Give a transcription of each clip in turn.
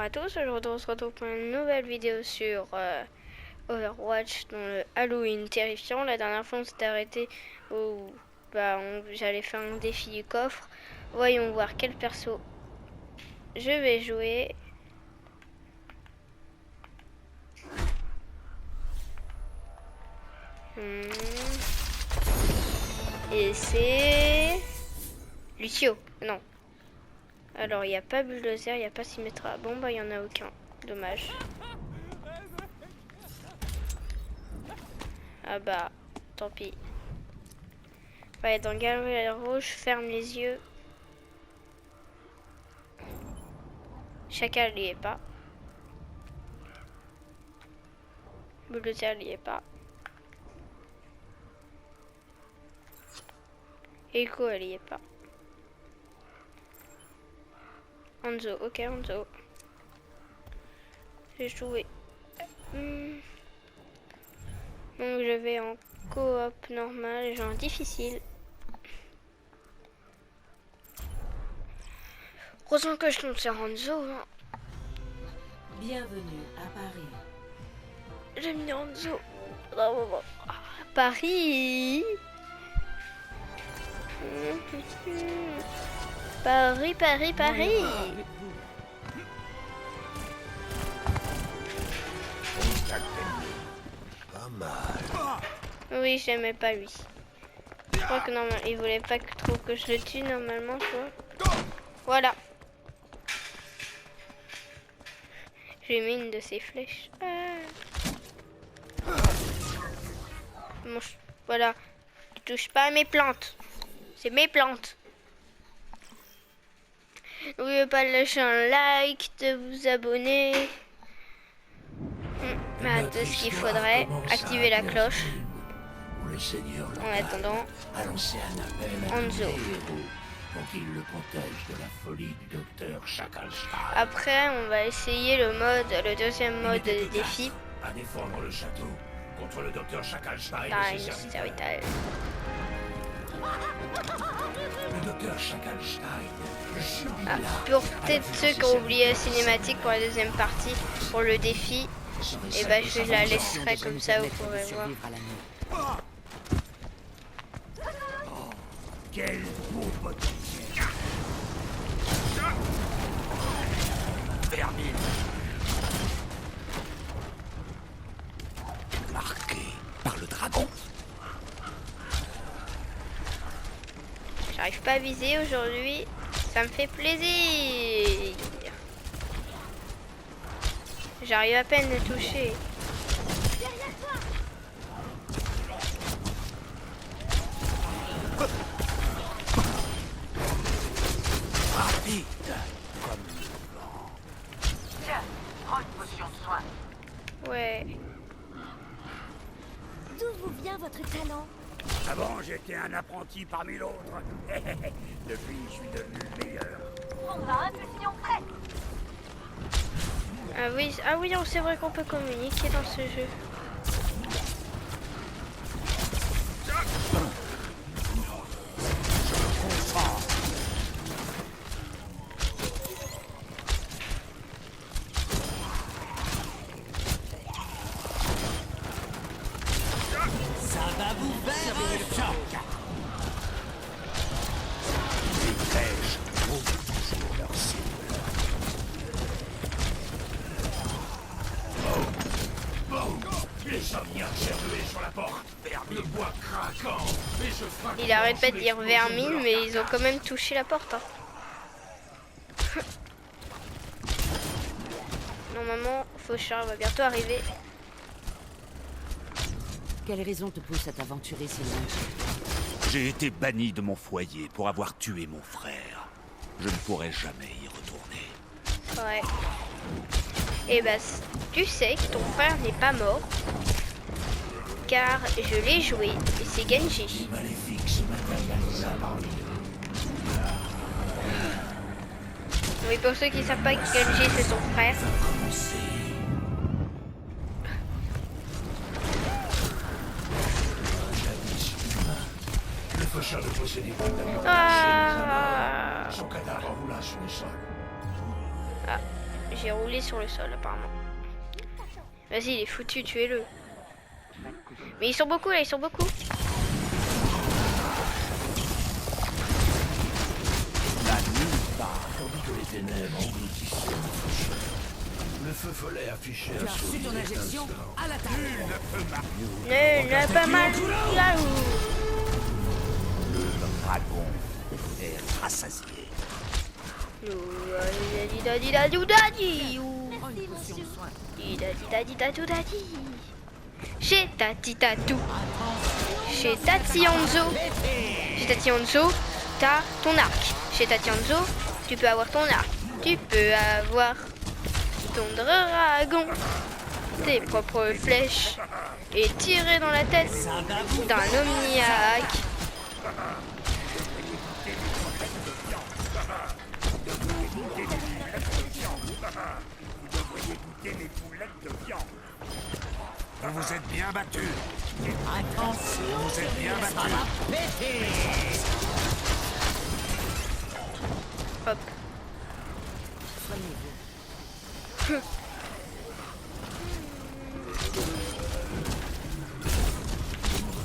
à tous, aujourd'hui on se retrouve pour une nouvelle vidéo sur Overwatch dans le Halloween terrifiant. La dernière fois on s'était arrêté où j'allais faire un défi du coffre. Voyons voir quel perso je vais jouer. Et c'est Lucio, non. Alors il n'y a pas Bulldozer, il n'y a pas Symmetra. Bon bah il n'y en a aucun, dommage. Ah bah, tant pis. Ouais, dans Galerie Rouge, ferme les yeux. Chacal n'y est pas. Bulldozer n'y est pas. Echo elle y est pas. Hanzo, ok Hanzo. J'ai joué. Donc je vais en coop normal et en difficile. Heureusement que je tombe sur Hanzo. Hein. Bienvenue à Paris. J'aime bien Hanzo. Paris. Paris, Paris, Paris. Pas mal. Oui, j'aimais pas lui. Je crois que normalement, il voulait pas trop que je le tue normalement, tu vois. Voilà. J'ai mis une de ses flèches. Bon, voilà. Tu touches pas à mes plantes. C'est mes plantes. N'oubliez pas de lâcher un like, de vous abonner. Tout ce qu'il faudrait. Activer la cloche. En attendant, Hanzo. Après, on va essayer le deuxième mode de défi. À défendre le château contre le docteur Chacalstein et ses serviteurs. Le docteur Chacalstein. Pour peut-être ceux qui ont oublié la cinématique pour la deuxième partie, pour le défi, et bah je la laisserai comme ça, vous pourrez voir. Quel beau potentiel. Vermine. Marqué par le dragon. J'arrive pas à viser aujourd'hui, ça me fait plaisir. J'arrive à peine à toucher. Rapide comme le vent. Tiens, prends une potion de soin. Ouais. D'où vous vient votre talent? Avant, j'étais un apprenti parmi l'autre. Depuis, je suis devenu le meilleur. On a impulsion prête. Ah oui, c'est vrai qu'on peut communiquer dans ce jeu. Ça va vous faire un choc. Les flèches trouvent toujours leur cible. Les somniaques gerblés sur la porte. Le bois craquant. Et je frappe. Il arrête pas de dire vermine, mais ils ont quand même touché la porte. Hein. Normalement, Fauchard va bientôt arriver. Quelle raison te pousse à t'aventurer si loin? J'ai été banni de mon foyer pour avoir tué mon frère. Je ne pourrai jamais y retourner. Ouais. Et bah, tu sais que ton frère n'est pas mort. Car je l'ai joué et c'est Genji. Maléfique se matérialisa parmi Oui, pour ceux qui ne savent pas que Genji c'est son frère. Le faucheur ne possédait pas Ah. son cadavre roula sur le sol. j'ai roulé sur le sol apparemment. Vas-y, il est foutu, tuez-le. Mais ils sont beaucoup là, ils sont beaucoup. Tandis que les ténèbres engloutissaient le feu. Le feu follet affichait un Reçu ton injection à l'attaque. Ne pas mal là-haut. Le dragon est rassasié. Chez Tati Tatou. Chez Tati Hanzo. Chez Tati Hanzo, t'as ton arc. Chez Tati Hanzo, tu peux avoir ton arc. Tu peux avoir ton dragon. Tes propres flèches. Et tirer dans la tête d'un omniac. Vous vous êtes bien battu. Attention, vous vous êtes bien battu. Hop.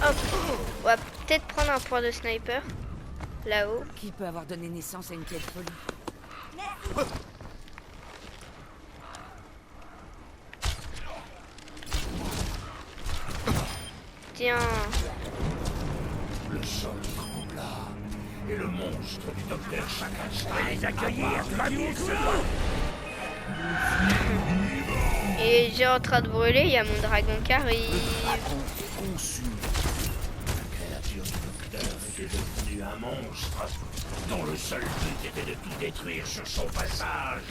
Hop. On va peut-être prendre un point de sniper. Là-haut. Qui peut avoir donné naissance à une telle folie? Tiens. Le sol trembla et le monstre du docteur Chakalstein les accueillir comme il se doit. Et j'ai en train de brûler, il y a mon dragon qui arrive. Conçu. La créature du docteur était devenue un monstre dont le seul but était de tout détruire sur son passage.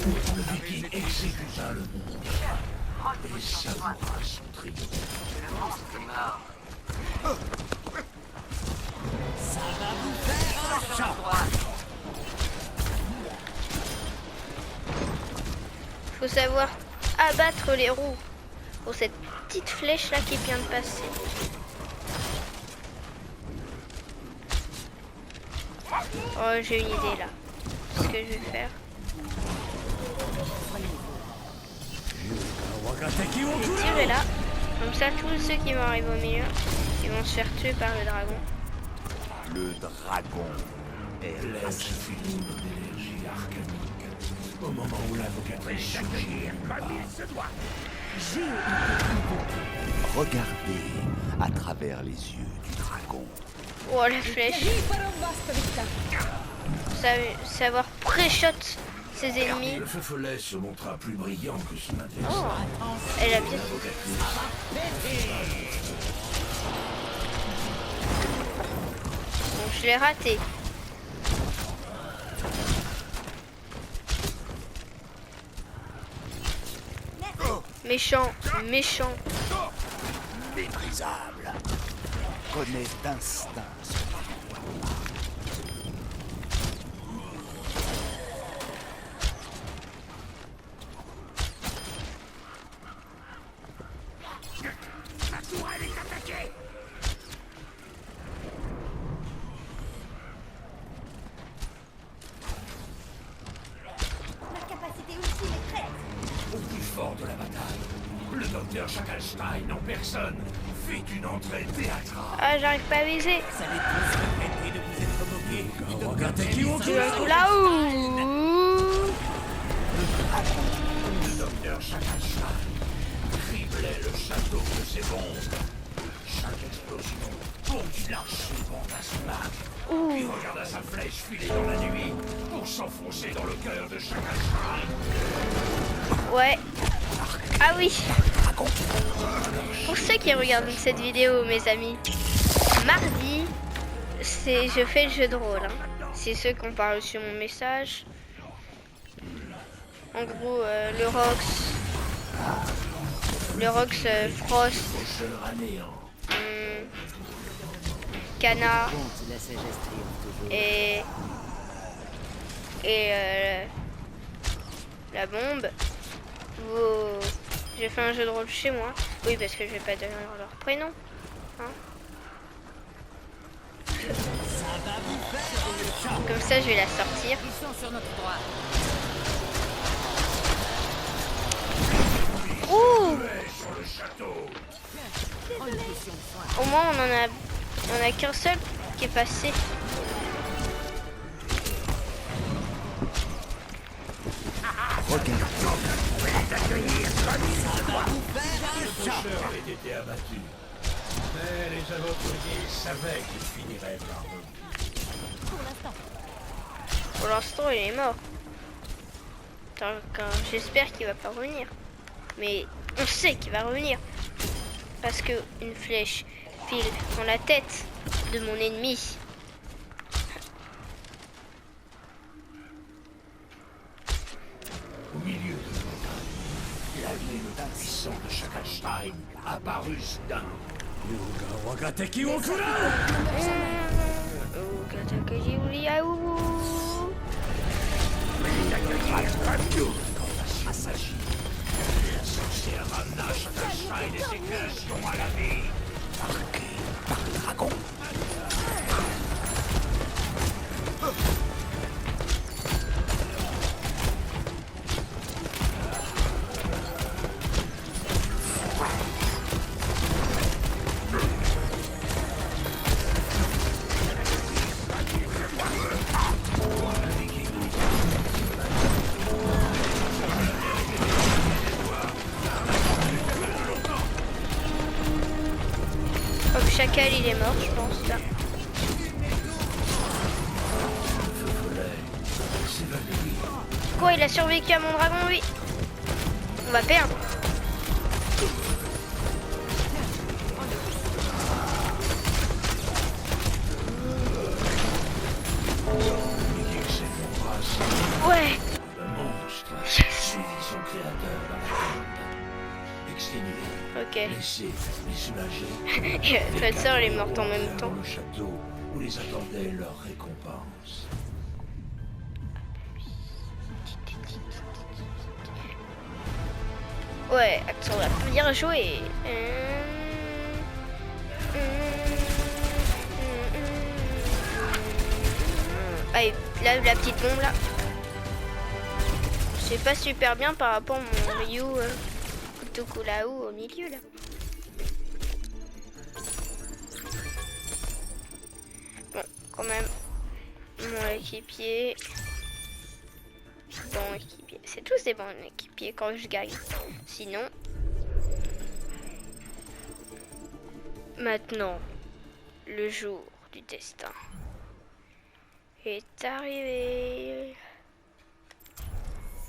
Le viking exécuta le monstre et savoura son triomphe. Le monstre est mort. Ça va vous faire un choc. Faut savoir abattre les roues. Pour cette petite flèche là qui vient de passer. Oh, j'ai une idée là. Ce que je vais faire. Je vais tirer là. Comme ça, tous ceux qui vont arriver au milieu, ils vont se faire tuer par le dragon. Le dragon est L'air suffit d'énergie arcanique. Au moment où l'invocatrice surgit comme il se doit. Regardez à travers les yeux du dragon. Oh, la flèche. Savoir pré-shot ses ennemis. Le feu follet se montra plus brillant que son Oh, adversaire. elle a bien. Bon, je l'ai raté. Méchant, méchant. Méprisable. Connaît d'instinct son pouvoir. La tourelle est attaquée. Ma capacité ultime est prête. Au plus fort de la bataille, le docteur Chakalstein en personne fit une entrée théâtrale. Ah, j'arrive pas à viser. Ça les tous arrêtez de vous être moqués. Tu vas tout là-haut. Le docteur Chakalstein criblait le château de ses bombes. Chaque explosion pondit l'archer fantasmaque. Puis regarda sa flèche filer dans la nuit pour s'enfoncer dans le cœur de Chakalstein. Ouais. Ah oui. Pour ceux qui regardent cette vidéo, mes amis, mardi, je fais le jeu de rôle. Hein. C'est ceux qui ont parlé sur mon message. En gros, le Rox, Frost, Cana Compte, la sagesse triomphe toujours. et la bombe. J'ai fait un jeu de rôle chez moi. Oui, parce que je vais pas donner leur prénom. Hein. Comme ça, je vais la sortir. Ils sont sur notre droite. Ouh! Sur le château. Au moins on a qu'un seul qui est passé. Le pêcheur avait été abattu. Mais les aventuriers savaient qu'il finirait par revenir. Pour l'instant il est mort. J'espère qu'il va pas revenir. Mais on sait qu'il va revenir. Parce que une flèche file dans la tête de mon ennemi. Au milieu de la l'allié le plus puissant de Shakalstein apparut soudain. Il s'agit. La sorcière ramena Shakalstein et ses créations à la vie. Marqué par le dragon. Comme Chacal il est mort je pense là. Quoi, il a survécu à mon dragon lui? On va perdre. Ouais. Le monstre suivit son créateur dans la tombe. Exténué. Ok. Blessé, mais soulagé. Notre sœur elle est morte en même temps. Dans le château où les attendait leur récompense. Ouais, accent va bien jouer. Allez, là la petite bombe là. C'est pas super bien par rapport à mon Ryu Kutokulao au milieu là. Bon, quand même, mon équipier. Bon équipier. C'est tous des bons équipiers quand je gagne. Sinon. Maintenant, le jour du destin est arrivé.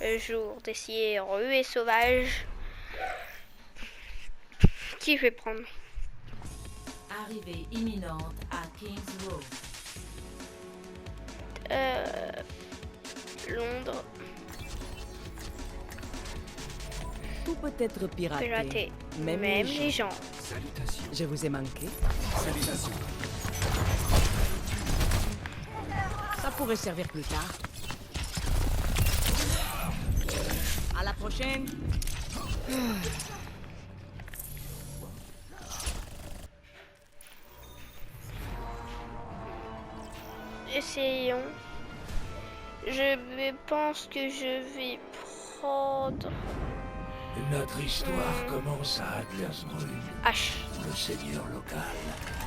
Le jour d'essayer ruée sauvage. Qui je vais prendre? Arrivée imminente à King's Row. Londres. Tout peut être piraté. Piraté. Même les gens. Je vous ai manqué. Ça pourrait servir plus tard. À la prochaine. Essayons. Pense que je vais prendre Notre histoire commence à Adlersbrunn. H. Le seigneur local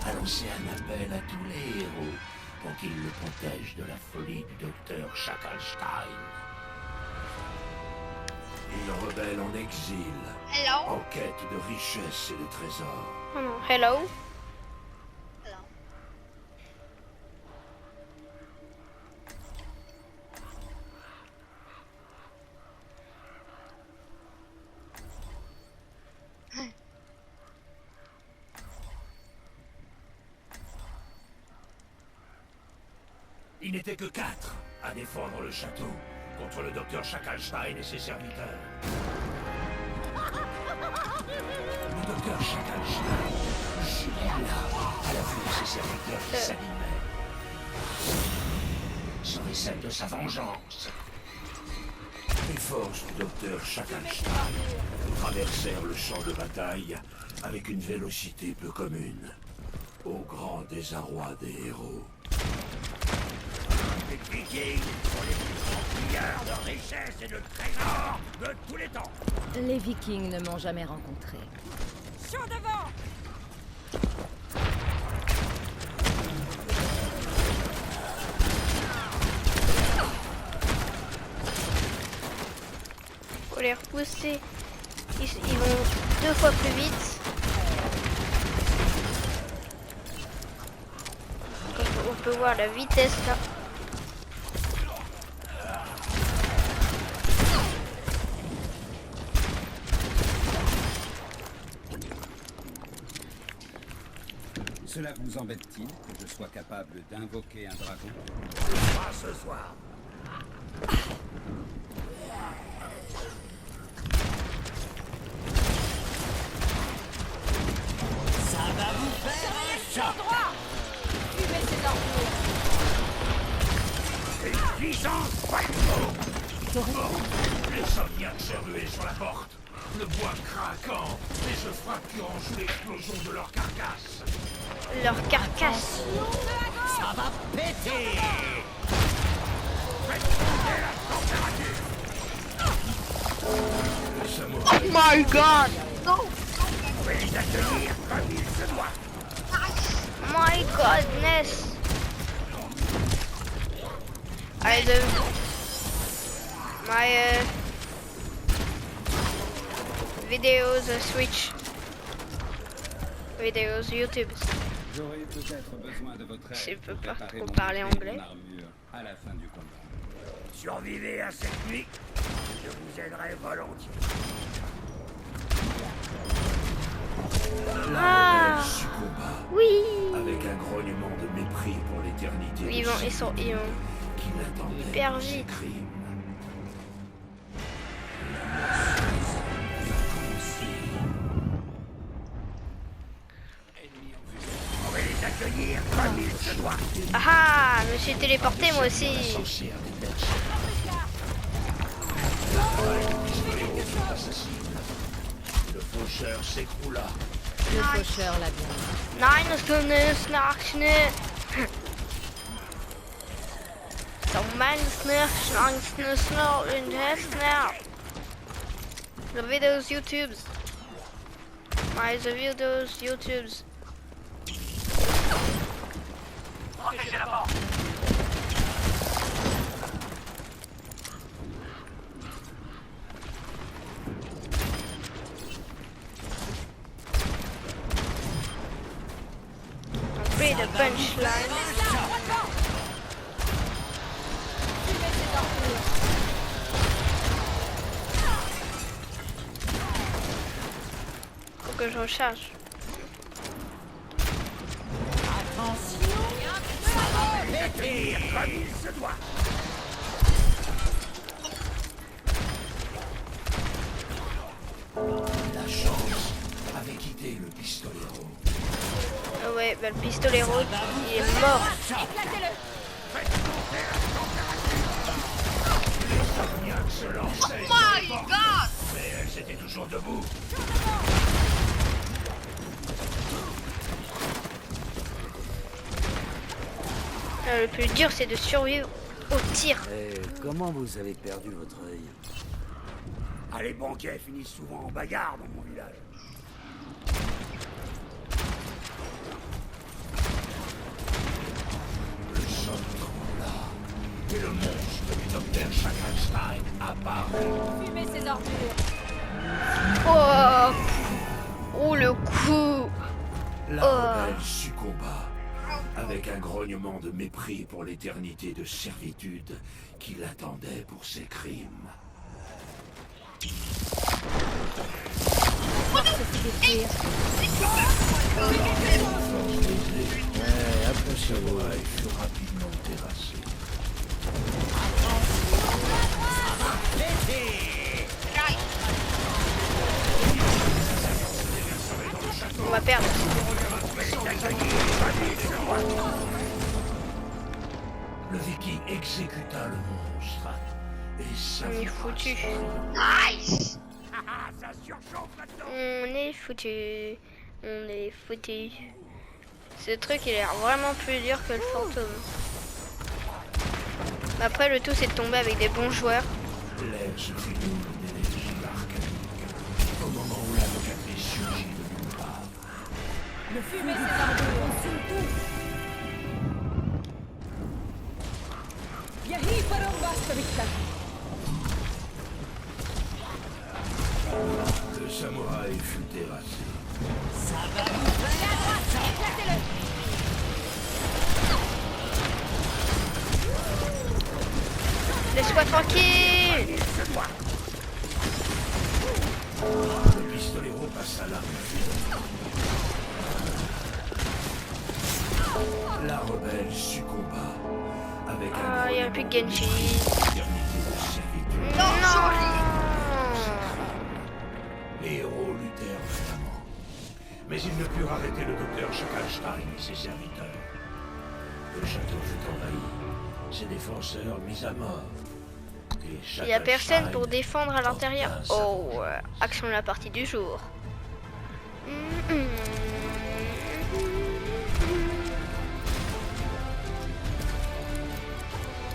a lancé un appel à tous les héros pour qu'ils le protègent de la folie du docteur Shakalstein. Il rebelle en exil, Hello. en quête de richesses et de trésors. Oh non, hello. Il n'était que 4 à défendre le château contre le docteur Shakalstein et ses serviteurs. Le docteur Shakalstein jubila à la vue de ses serviteurs qui s'animaient. Serait celle de sa vengeance. Les forces du docteur Shakalstein traversèrent le champ de bataille avec une vélocité peu commune, au grand désarroi des héros. Vikings sont les plus grands pilleurs de richesses et de trésors de tous les temps. Les Vikings ne m'ont jamais rencontré. Faut les repousser. Ils vont 2 fois plus vite. On peut voir la vitesse là. Cela vous embête-t-il que je sois capable d'invoquer un dragon? Pas ce soir. Ça va vous faire un choc. Une puissance les somniaques s'est rué sur la porte. Le bois craquant et se fracturant sous l'explosion de leur carcasse. Leur carcasse. Ça va péter. Faites monter la température. Les samouraïs Oh my god! pouvez les accueillir comme il se doit. My goodness! I do my videos Switch, videos YouTube. J'aurai peut-être besoin de votre aide. Je peux pour pas réparer trop mon parler épée et anglais. mon armure à la fin du combat. Survivez à cette nuit, je vous aiderai volontiers. Ah Succomba oui! avec un grognement de mépris pour l'éternité. Ils vont qui l'attendait hyper pour ses vite. crimes. On va les accueillir comme il se doit. Ah, je me suis téléporté moi aussi. Sorcière des bergers. Le faucheur s'écroula. Le faucheur l'a bien dit. Nein, snarchne. So man snarchne in now. The videos YouTubes. The videos YouTubes. Protégez la porte. Après the punchline. Faut que je recharge. Pétir comme il se doit. La chance avait quitté le pistolero. Ah ouais, bah le pistolero, il est mort. Somniaque se lançait sur les portes, mais elles étaient toujours debout. Le plus dur, c'est de survivre au tir. Comment vous avez perdu votre œil? Ah, les banquets finissent souvent en bagarre dans mon village. Le sol trembla et le monstre du docteur Schackenstein apparut. Fumez ces ordures. Oh, oh le coup. La rebelle succomba avec un grognement de mépris pour l'éternité de servitude qui l'attendait pour ses crimes. Approchez-vous et fut rapidement terrassé. On va perdre. Le viking exécuta le monstre et ça On est foutu. Nice. ça surchauffe maintenant. On est foutu. On est foutu. Ce truc, il a l'air vraiment plus dur que le fantôme. Après, le tout, c'est de tomber avec des bons joueurs. L'air se fait double d'énergie arcanique. Au moment où l'invocatrice surgit de nulle part. Le fumet s'élargit, consume tout. Yahi Parambasta Victor. Le samouraï fut terrassé. Laisse-moi tranquille. Le pistolero passa l'arme. La rebelle succomba avec Ah, il n'y a plus de Genji. éternité de servitude. Non. Les héros luttèrent violemment. Mais ils ne purent arrêter le docteur Shakalstein et ses serviteurs. Le château fut envahi, ses défenseurs mis à mort. Il n'y a personne pour défendre à l'intérieur. Oh, action de la partie du jour.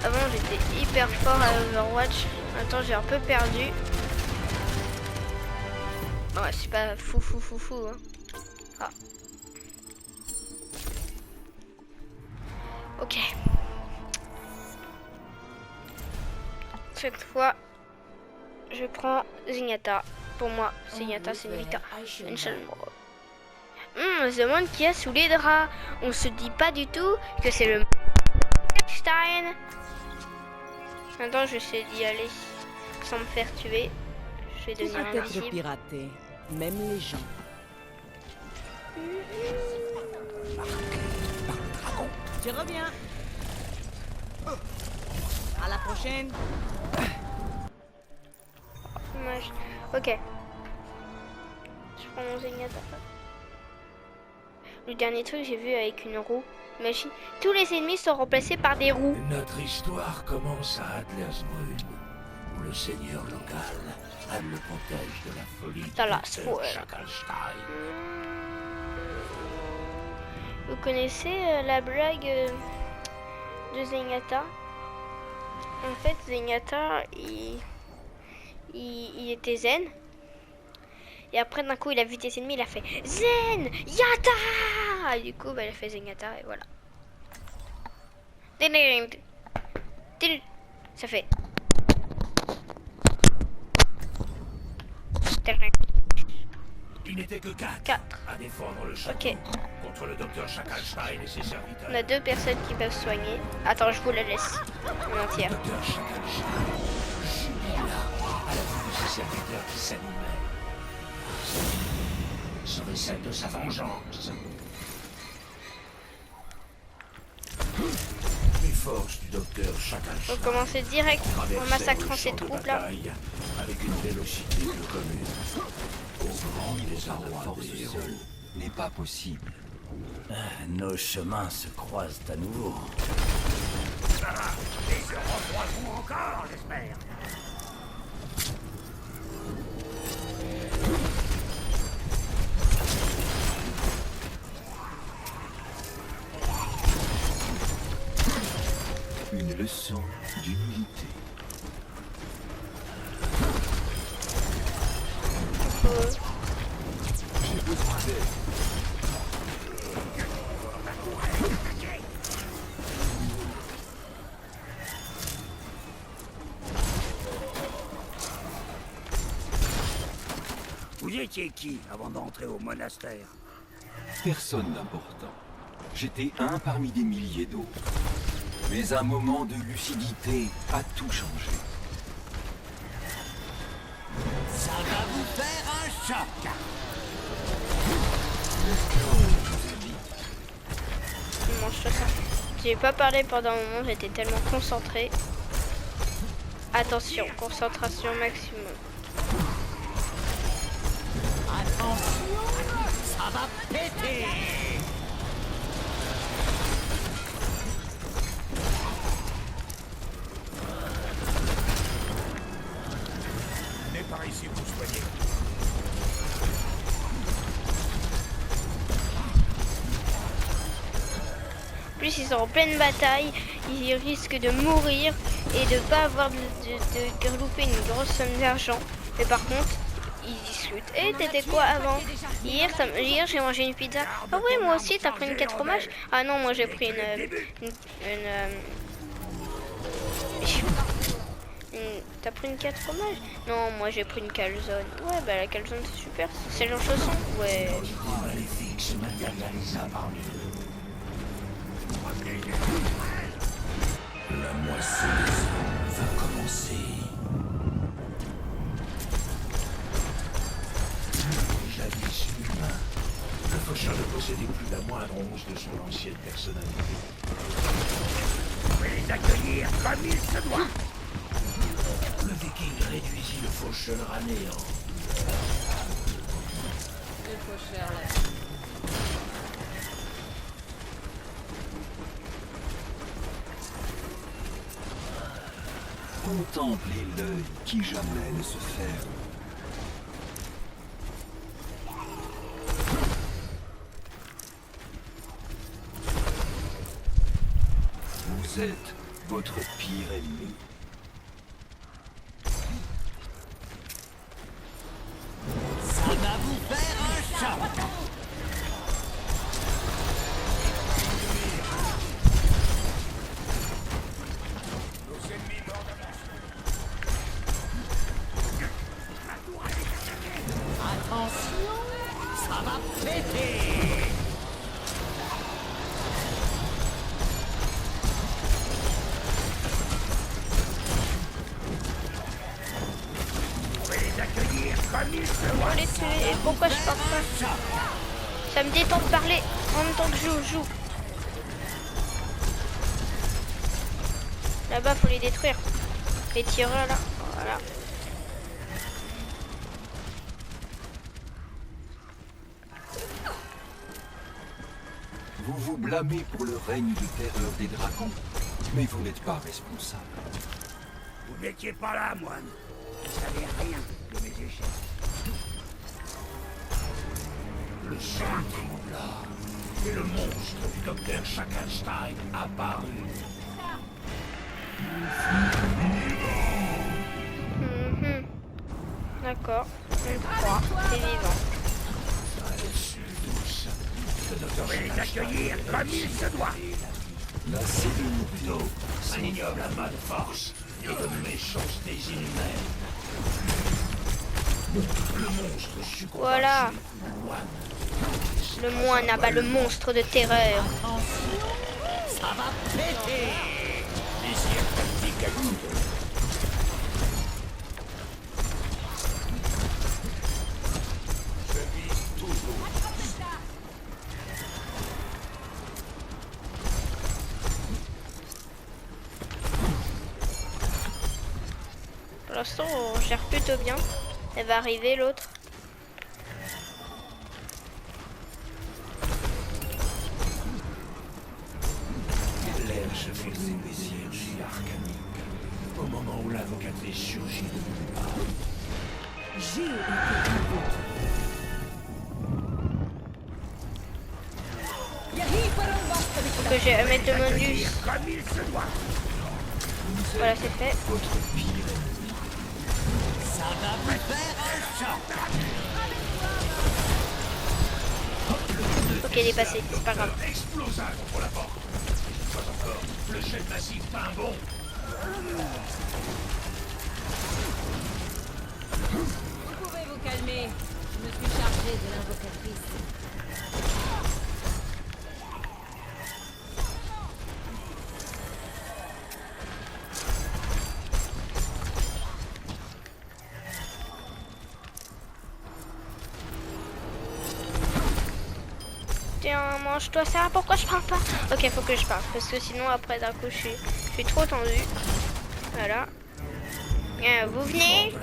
Avant, j'étais hyper fort à Overwatch. Maintenant, j'ai un peu perdu. Ouais, c'est pas fou. Hein. Ah. Ok. Cette fois, je prends Zenyatta. Pour moi, Zenyatta, c'est une victoire. Une seule mort. The monde qui a sous les draps. On se dit pas du tout que c'est le Stein. Maintenant, je sais d'y aller sans me faire tuer. Je vais Tout devenir peut être invisible. piraté, même les gens. Je reviens. À la prochaine. Dommage. Ok. Je prends mon Zenyatta. Le dernier truc que j'ai vu avec une roue. Imagine, tous les ennemis sont remplacés par des roues. Notre histoire commence à Adlersbrunn, où le seigneur local, Anne le protège de la folie Dans la du docteur spoil. Shakalstein. Vous connaissez la blague de Zenyatta? En fait, Zenyatta, il était zen. Et après, d'un coup, il a vu des ennemis, il a fait Zen Yatta. Et du coup, bah, il a fait Zenyatta et voilà. Ça fait. Il n'était que 4 4. à défendre le château contre le docteur Shakalstein et ses serviteurs. On a 2 personnes qui peuvent soigner. Attends, je vous la laisse en entière. Le docteur Shakalstein jubila à la vue de ses serviteurs qui s'animaient. Serait celle de sa vengeance. Les forces du docteur Shakalstein On commence direct en traversaient massacrant le ces champ de troupes là. bataille avec une vélocité peu commune. Au grand désarroi des héros. N'est pas possible. Nos chemins se croisent à nouveau. Et se revoirons encore, j'espère. Une leçon d'humilité. J'ai besoin d'aide. Vous étiez qui avant d'entrer au monastère? Personne d'important. J'étais un parmi des milliers d'autres. Mais un moment de lucidité a tout changé. Ça va vous faire un choc. On mange ça. J'ai pas parlé pendant un moment, j'étais tellement concentrée. Attention, concentration maximum. Ça va péter. Venez par ici vous soigner. plus ils sont en pleine bataille, ils risquent de mourir et de pas avoir de louper une grosse somme d'argent. Mais par contre, ils discutent. Et t'étais quoi avant? Hier j'ai mangé une pizza. Ah ouais, moi aussi, t'as pris une 4 fromages? Ah non, moi j'ai pris T'as pris une 4 fromages? Non, moi j'ai pris une calzone. Ouais, bah la calzone c'est super. C'est le chausson? Ouais. La moisson va commencer. Jadis humain, le faucheur ne possédait plus la moindre once de son ancienne personnalité. Vous pouvez les accueillir comme il se doit. Le viking réduisit le faucheur à néant. Le faucheur là. Contemplez l'œil qui jamais ne se ferme. Vous êtes votre pire ennemi. Ça va vous faire un choc. Attention, ça va péter. Faut les tuer. Et pourquoi je parle pas? Ça me détend de parler en même temps que je joue. Là-bas, faut les détruire. Les tireurs là. Voilà. Vous vous blâmez pour le règne de terreur des dragons, mais vous n'êtes pas responsable. Vous n'étiez pas là, moine. Vous savez rien de mes échecs. Le sol trembla et le monstre du docteur Shacklestein apparut. D'accord. 3. C'est vivant. Le docteur va les accueillir comme il se doit. La cellule Plutôt, un ignoble amas de force et de méchanceté inhumaine. Le monstre succomba. Voilà. Le moine abat le monstre de terreur. Ça va péter. Désir tactique à coup. Je vise toujours. Pour l'instant, on gère plutôt bien. Elle va arriver l'autre. L'air se fait s'épaissir chez Arcanique, au moment où l'invocatrice surgit de nulle part. J'ai été invoqué. Faut que je mette le modus. Comme il se doit. Voilà, c'est fait. votre pire ennemi. Ça va vous faire un choc. Ok, il est passé, c'est pas grave. Explosa contre la porte. Une fois encore, le jet massif d'un bond. Vous pouvez vous calmer. Je me suis chargée de l'invocatrice. Tiens, mange-toi ça. Pourquoi je parle pas? Ok, faut que je parle. Parce que sinon, après, d'un coup, je suis trop tendue. Voilà. Bien, vous venez?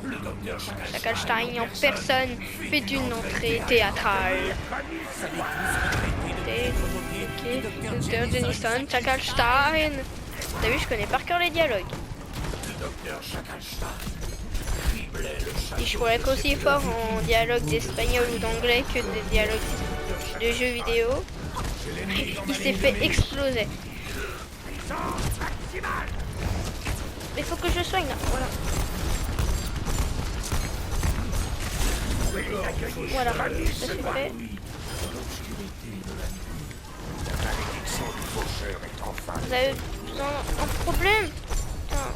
Le docteur Shacklestein en personne fait une entrée théâtrale. Ok, docteur Jennison, Shacklestein. T'as vu, je connais par cœur les dialogues. Le docteur Shacklestein criblait le Et je pourrais être aussi fort en dialogue d'espagnol ou d'anglais que des dialogues de jeux vidéo. Il s'est fait exploser. Il faut que je soigne là. Voilà. Voilà, ça c'est fait. Vous avez un problème? Putain.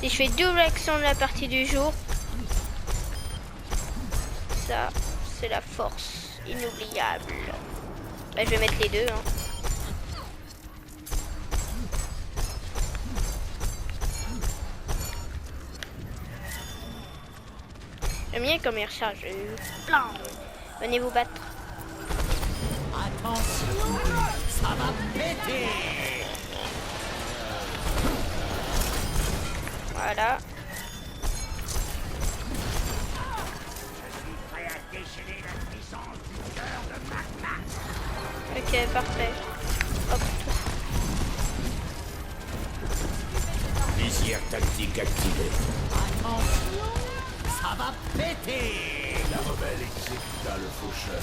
Et je fais double action de la partie du jour. Ça, c'est la force inoubliable. Bah, je vais mettre les deux. Hein. J'aime bien comme il recharge. Plein. Venez vous battre. Attention, ça va péter. Voilà. Ok, parfait. Hop. Visière tactique activée. Attention, ça va péter. La rebelle exécuta le faucheur.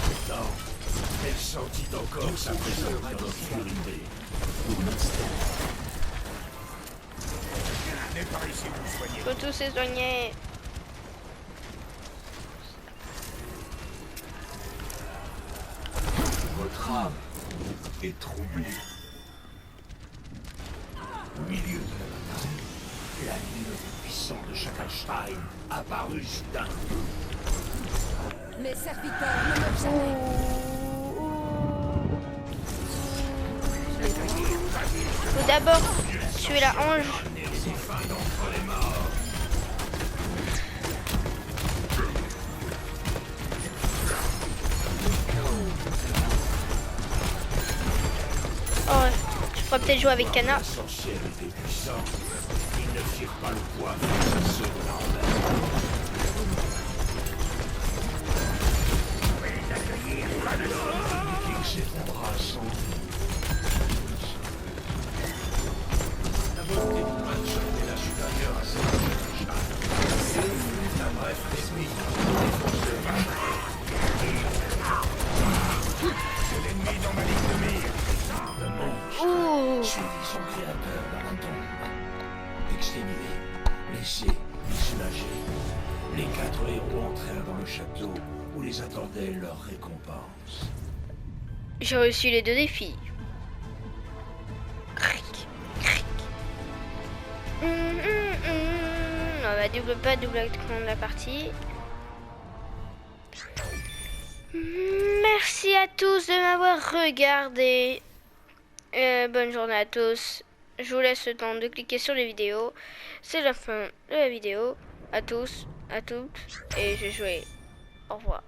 Pourtant, elle sentit encore sa présence dans l'obscurité. N'est par ici vous soigner. Faut tous se soigner. Votre âme est troublée. Au milieu de la bataille, la lune puissante de Shakalstein apparut soudain. Mes serviteurs ne meurent jamais. Faut d'abord tuer la ange. Oh, je pourrais peut-être jouer avec Kana. La sorcière était puissante. Ils ne firent pas le poids face à ceux de l'armée. Veuillez accueillir la leçon. Viking s'effondra sans vie. La volonté du match était la supérieure à celle de Shakalstein. La bref l'ennemi défonce le vache. C'est l'ennemi dans ma ligne de mire. Le monstre suivit son créateur dans la tombe. Exténués, blessés, soulagés, les 4 héros entrèrent dans le château où les attendait leur récompense. J'ai reçu les 2 défis. Cric, cric. On va pas double action de la partie. Merci à tous de m'avoir regardé. Bonne journée à tous. Je vous laisse le temps de cliquer sur les vidéos. C'est la fin de la vidéo. À tous, à toutes. Et je vais jouer. Au revoir.